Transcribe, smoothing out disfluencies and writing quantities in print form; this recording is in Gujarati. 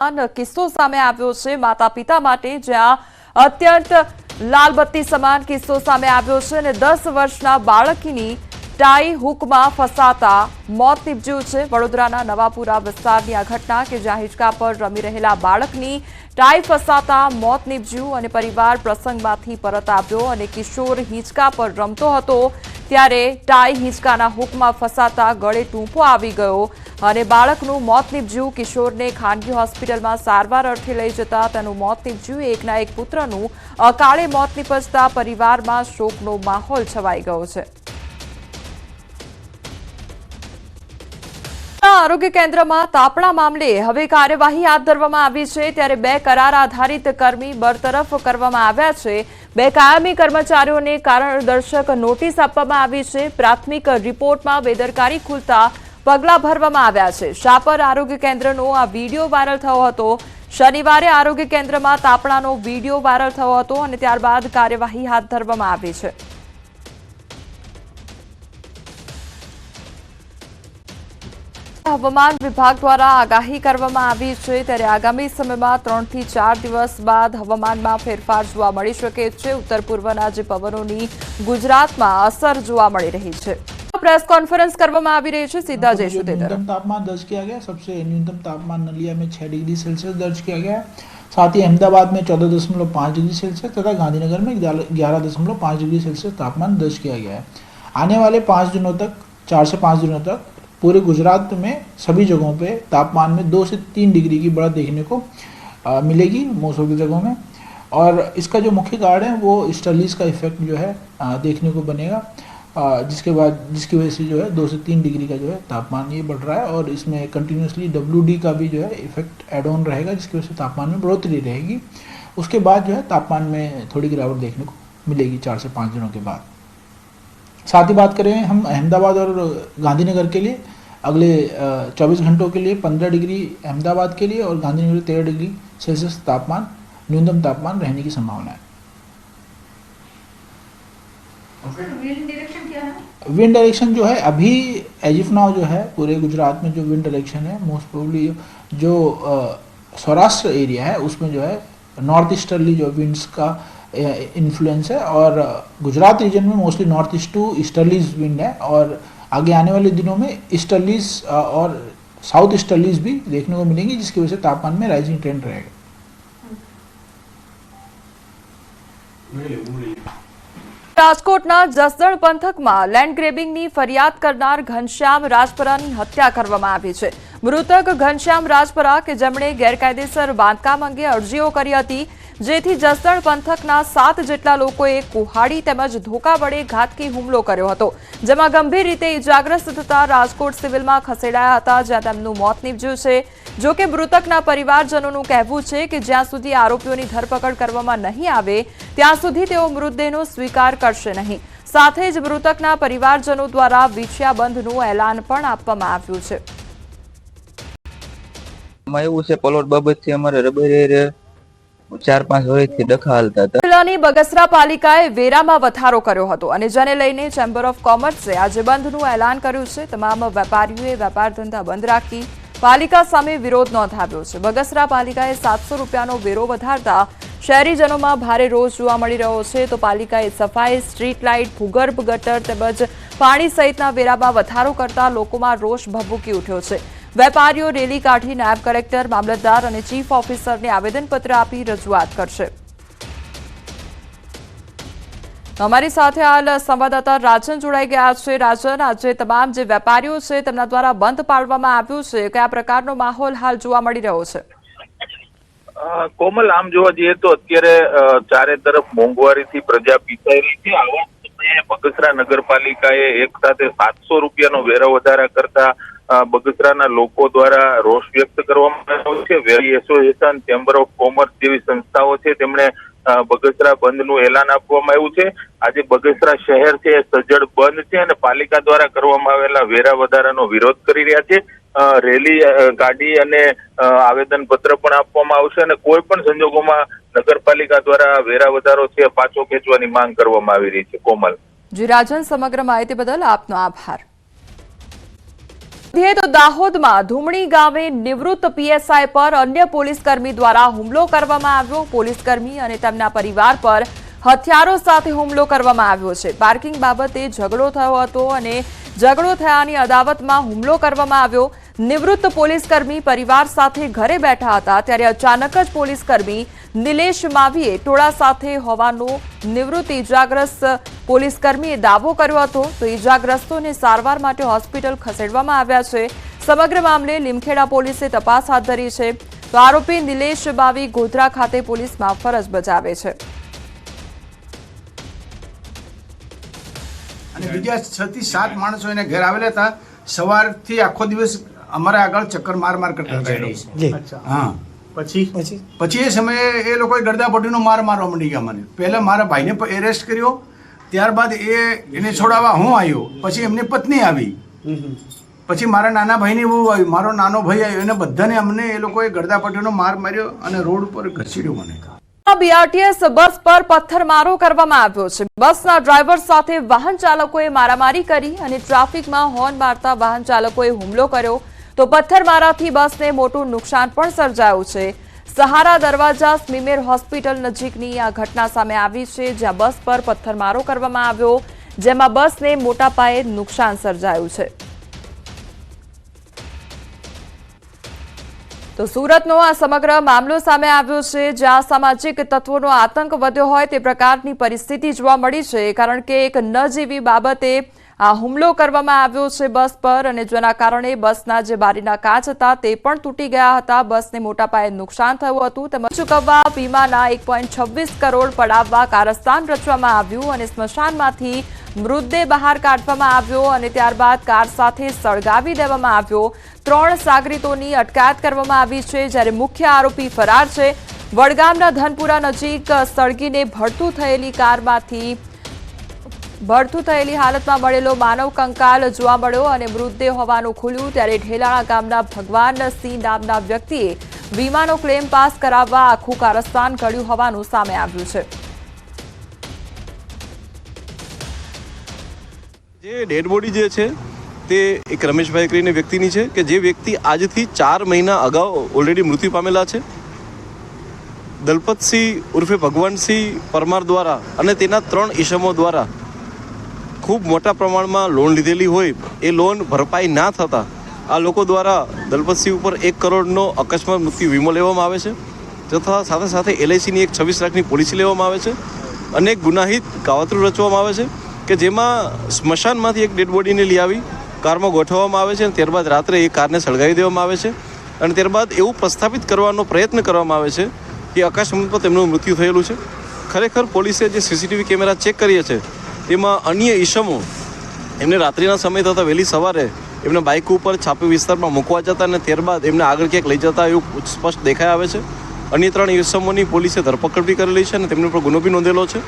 કિસ્સો સામે આવ્યો છે માતા પિતા માટે, જ્યાં અત્યંત લાલબત્તી સમાન કિસ્સો સામે આવ્યો છે અને 10 વર્ષના બાળકીની ટાઈ હુકમાં ફસાતા મોત નીપજ્યું છે। વડોદરાના નવાપુરા વિસ્તારની આ ઘટના કે જ્યાં હિંચકા પર રમી રહેલા બાળકની ટાઈ ફસાતા મોત નીપજ્યું અને પરિવાર પ્રસંગમાંથી પરત આવ્યો અને કિશોર હિંચકા પર રમતો હતો ત્યારે ટાઈ હિંચકાના હુકમાં ફસાતા ગળે ટૂંપો આવી ગયો અને બાળકનું મોત નીપજ્યું। કિશોરને ખાનગી હોસ્પિટલમાં સારવાર અર્થે લઈ જતા તેનું મોત નીપજ્યું। એકના એક પુત્રનું અકાળે મોત નીપજતા પરિવારમાં શોકનો માહોલ છવાઈ ગયો છે। આરોગ્ય કેન્દ્રમાં તાપણા મામલે હવે કાર્યવાહી હાથ ધરવામાં આવી છે ત્યારે 2 કરાર આધારિત કર્મી બરતરફ કરવામાં આવ્યા છે। 2 કાયમી કર્મચારીઓને કારણદર્શક નોટિસ આપવામાં આવી છે। પ્રાથમિક રિપોર્ટમાં બેદરકારી ખુલતા પગલાં ભરવામાં આવ્યા છે। શાપર આરોગ્ય કેન્દ્રનો આ વિડીયો વાયરલ થયો હતો। શનિવારે આરોગ્ય કેન્દ્રમાં તાપણાનો વિડીયો વાયરલ થયો હતો અને ત્યારબાદ કાર્યવાહી હાથ ધરવામાં આવી છે। હવામાન વિભાગ દ્વારા આગાહી કરવામાં આવી છે ત્યારે આગામી સમયમાં 3 થી 4 દિવસ બાદ હવામાનમાં ફેરફાર જોવા મળી શકે છે। ઉત્તર પૂર્વના જે પવનોની ગુજરાતમાં અસર જોવા મળી રહી છે। प्रेस कॉन्फ्रेंस करवामा आवी रही है सीधा जयशु ते तरफ। न्यूनतम तापमान दर्ज किया गया। सबसे न्यूनतम तापमान नलिया में 6 डिग्री सेल्सियस दर्ज किया गया। साथ ही अहमदाबाद में 14.5 डिग्री सेल्सियस तथा गांधीनगर में 11.5 डिग्री सेल्सियस तापमान दर्ज किया गया है। आने वाले 5 दिनों तक 4 से 5 दिनों तक पूरे गुजरात में सभी जगहों पे तापमान में 2 से 3 डिग्री की बढ़त देखने को मिलेगी मोस्ट ऑफ द जगहों में। और इसका जो मुख्य कारण है वो स्टर्लीज का इफेक्ट जो है देखने को बनेगा, जिसकी वजह से जो है 2 से 3 डिग्री का जो है तापमान ये बढ़ रहा है और इसमें कंटिन्यूसली WD का भी जो है इफेक्ट एड ऑन रहेगा, जिसकी वजह से तापमान में बढ़ोतरी रहेगी। उसके बाद जो है तापमान में थोड़ी गिरावट देखने को मिलेगी 4 से 5 दिनों के बाद। साथ ही बात करें हम अहमदाबाद और गांधीनगर के लिए, अगले 24 घंटों के लिए 15 डिग्री अहमदाबाद के लिए और गांधीनगर 13 डिग्री सेल्सियस तापमान न्यूनतम तापमान रहने की संभावना है। विंड डायरेक्शन जो है अभी एज ऑफ नाउ जो है पूरे गुजरात में जो विंड डायरेक्शन है मोस्ट प्रोबेबली जो सौराष्ट्र एरिया है उसमें जो है नॉर्थ ईस्टर्ली जो विंड्स का इन्फ्लुएंस है और गुजरात रीजन में mostly north east to easterlies wind है और आगे आने वाले दिनों में ईस्टर्लीज और साउथ ईस्टर्लीज भी देखने को मिलेंगी, जिसकी वजह से तापमान में राइजिंग ट्रेंड रहेगा। રાજકોટના જસદણ પંથકમાં લેન્ડ ગ્રેબિંગની ફરિયાદ કરનાર ઘનશ્યામ રાજપરાની હત્યા કરવામાં આવી છે। મૃતક ઘનશ્યામ રાજપરા કે જેમણે ગેરકાયદેસર બાંધકામ અંગે અરજીઓ કરી હતી, જેથી જસદણ પંથકના 7 જેટલા લોકોએ કુહાડી તેમજ ધોકા વડે ઘાતકી હુમલો કર્યો હતો, જેમાં ગંભીર રીતે ઇજાગ્રસ્ત થતા રાજકોટ સિવિલમાં ખસેડાયા હતા, જ્યાં તેમનું મોત નીપજ્યું છે। જો કે મૃતકના પરિવારજનોનું કહેવું છે કે જ્યાં સુધી આરોપીઓની ધરપકડ કરવામાં નહીં આવે ત્યાં સુધી તેઓ મૃતદેહનો સ્વીકાર કરશે નહીં। સાથે જ મૃતકના પરિવારજનો દ્વારા વિછિયાબંધનું એલાન પણ આપવામાં આવ્યું છે। એવું છે પલોટ બાબતથી અમારે રબરે 4-5 વર્ષથી ડખા હાલતા હતા। જિલ્લાની બગસરા પાલિકાએ વેરામાં વધારો કર્યો હતો અને જેને લઈને ચેમ્બર ઓફ કોમર્સે આજે બંધનું એલાન કર્યું છે। તમામ વેપારીઓએ વેપાર ધંધા બંધ રાખી પાલિકા સામે વિરોધ નોંધાવ્યો છે। બગસરા પાલિકાએ 700 રૂપિયાનો વેરો વધારતા શહેરીજનોમાં ભારે રોષ જોવા મળી રહ્યો છે, તો પાલિકાએ સફાઈ, સ્ટ્રીટ લાઇટ, ભૂગર્ભ ગટર તેમજ પાણી સહિતના વેરામાં વધારો કરતા લોકોમાં રોષ ભભૂકી ઉઠ્યો છે। વેપારીઓ રેલી કાઢી નાયબ કલેક્ટર, મામલતદાર અને ચીફ ઓફિસરને આવેદનપત્ર આપી રજૂઆત કરશે। અમારી સાથે હાલ સંવાદદાતા રાજન જોડાઈ ગયા છે। રાજન, આજે તમામ જે વેપારીઓ છે તેમના દ્વારા બંધ પાડવામાં આવ્યું છે, કયા પ્રકારનો માહોલ હાલ જોવા મળી રહ્યો છે? કોમલ, આમ જોવા જઈએ તો અત્યારે ચારે તરફ મોંઘવારીથી પ્રજા પીસાઈ રહી છે। આવા સમયે બગસરા નગરપાલિકાએ એક સાથે 700 રૂપિયાનો વેરો વધારા કરતા બગસરાના લોકો દ્વારા રોષ વ્યક્ત કરવામાં આવ્યો છે। Very association, chamber of commerce જેવી સંસ્થાઓ છે તેમણે બગસરા બંધનું એલાન આપવામાં આવ્યું છે। આજે બગસરા શહેર છે સજ્જડ બંધ છે અને પાલિકા દ્વારા કરવામાં આવેલા વેરા વધારાનો વિરોધ કરી રહ્યા છે। રેલી કાઢી અને આવેદન પત્ર પણ આપવામાં આવશે અને કોઈ પણ સંજોગોમાં નગરપાલિકા દ્વારા વેરા વધારો છે પાછો ખેંચવાની માંગ કરવામાં આવી રહી છે। કોમલ જી રાજન, સમગ્ર માહિતી બદલ આપનો આભાર। તો દાહોદમાં ધુમણી ગામે નિવૃત્ત પીએસઆઈ પર અન્ય પોલીસકર્મી દ્વારા હુમલો કરવામાં આવ્યો. પોલીસકર્મી અને તેમના પરિવાર પર હથિયારો સાથે હુમલો કરવામાં આવ્યો છે. પાર્કિંગ બાબતે ઝઘડો થયો હતો અને ઝઘડો થયાની અદાવતમાં હુમલો કરવામાં આવ્યો. નિવૃત્ત પોલીસકર્મી પરિવાર સાથે ઘરે બેઠા હતા ત્યારે અચાનક જ પોલીસકર્મી નિલેશ માવીએ ટોળા સાથે હોવાનો નિવૃત્ત ઇજાગ્રસ્ત પોલીસકર્મીએ દાવો કર્યો હતો. તો ઇજાગ્રસ્તોને સારવાર માટે હોસ્પિટલ ખસેડવામાં આવ્યા છે. સમગ્ર મામલે લીમખેડા પોલીસે તપાસ હાથ ધરી છે. તો આરોપી નિલેશ માવી ગોધરા ખાતે પોલીસમાં ફરજ બજાવે છે. અને બીજા 6 થી 7 માણસો એને ઘેર આવેલા હતા. સવારથી આખો દિવસ અમારા આગળ ચક્કર માર કરતા હતા. હા, પછી એ સમયે એ લોકોએ ગરદાપટ્ટીનો માર મારવા માંડી ગયા મને. પહેલા મારા ભાઈને એરેસ્ટ કર્યો, ત્યારબાદ એને છોડાવવા હું આવ્યો, પછી એમની પત્ની આવી, પછી મારા નાના ભાઈની બહુ આવી, મારો નાનો ભાઈ આવ્યો, એને બધાને અમને એ લોકોએ ગરદાપટ્ટીનો માર માર્યો અને રોડ ઉપર ઘસીડ્યો મને. બીઆરટીએસ બસ પર પથ્થરમારો કરવામાં આવ્યો છે. બસના ડ્રાઈવર સાથે વાહન ચાલકોએ મારામારી કરી અને ટ્રાફિકમાં હોર્ન મારતા વાહન ચાલકોએ હુમલો કર્યો. તો પથ્થરમારાથી બસને મોટું નુકસાન પણ સર્જાયું છે. સહારા દરવાજા સ્મીમેર હોસ્પિટલ નજીકની આ ઘટના સામે આવી છે, જ્યાં બસ પર પથ્થરમારો કરવામાં આવ્યો, જેમાં બસને મોટા પાયે નુકસાન સર્જાયું છે. તો સુરતનો આ સમગ્ર મામલો સામે આવ્યો છે, જ્યાં સામાજિક તત્વોનો આતંક વધ્યો હોય તે પ્રકારની પરિસ્થિતિ જોવા મળી છે. કારણ કે એક નજીવી બાબતે આ હુમલો કરવામાં આવ્યો છે બસ પર, અને જેના કારણે બસના જે બારીના કાચ હતા તે પણ તૂટી ગયા હતા. બસને મોટા પાયે નુકસાન થયું હતું. તેમજ ચૂકવવા વીમાના 1.26 કરોડ પડાવવા કારસ્તાન રચવામાં આવ્યું અને સ્મશાનમાંથી મૃતદેહ બહાર કાઢવામાં આવ્યો અને ત્યારબાદ કાર સાથે સળગાવી દેવામાં આવ્યો. 3 સાગરીતોની અટકાયત કરવામાં આવી છે, જ્યારે મુખ્ય આરોપી ફરાર છે. વડગામના ધનપુરા નજીક સળગીને ભડથું થયેલી કારમાંથી ભડથું થયેલી હાલતમાં મળેલો માનવ કંકાલ જોવા મળ્યો અને મૃતદેહ હોવાનું ખુલ્યું. ત્યારે ઢેલાણા ગામના ભગવાનસિંહ નામના વ્યક્તિએ વીમાનો ક્લેમ પાસ કરાવવા આખું કારસ્તાન ઘડ્યું હોવાનું સામે આવ્યું છે. જે ડેડ બોડી જે છે તે એક રમેશભાઈ કરીને વ્યક્તિની છે કે જે વ્યક્તિ આજથી 4 મહિના અગાઉ ઓલરેડી મૃત્યુ પામેલા છે. દલપતસિંહ ઉર્ફે ભગવાનસિંહ પરમાર દ્વારા અને તેના 3 ઈસમો દ્વારા ખૂબ મોટા પ્રમાણમાં લોન લીધેલી હોય, એ લોન ભરપાઈ ના થતાં આ લોકો દ્વારા દલપતસિંહ ઉપર 1 કરોડનો અકસ્માત મૃત્યુ વીમો લેવામાં આવે છે, તથા સાથે સાથે LICની એક 26 લાખની પોલિસી લેવામાં આવે છે અને એક ગુનાહિત કાવતરું રચવામાં આવે છે કે જેમાં સ્મશાનમાંથી એક ડેડ બોડીને લઈ આવી કારમાં ગોઠવવામાં આવે છે અને ત્યારબાદ રાત્રે એ કારને સળગાવી દેવામાં આવે છે અને ત્યારબાદ એવું પ્રસ્થાપિત કરવાનો પ્રયત્ન કરવામાં આવે છે કે અકસ્માત પર તેમનું મૃત્યુ થયેલું છે. ખરેખર પોલીસે જે CCTV કેમેરા ચેક કરીએ છે તેમાં અન્ય ઈસમો એમને રાત્રિના સમય તથા વહેલી સવારે એમને બાઇક ઉપર છાપી વિસ્તારમાં મૂકવા જતા અને ત્યારબાદ એમને આગળ ક્યાંક લઈ જતા એવું સ્પષ્ટ દેખાઈ આવે છે. અન્ય 3 ઈસમોની પોલીસે ધરપકડ બી કરેલી છે અને તેમની ઉપર ગુનો બી નોંધેલો છે.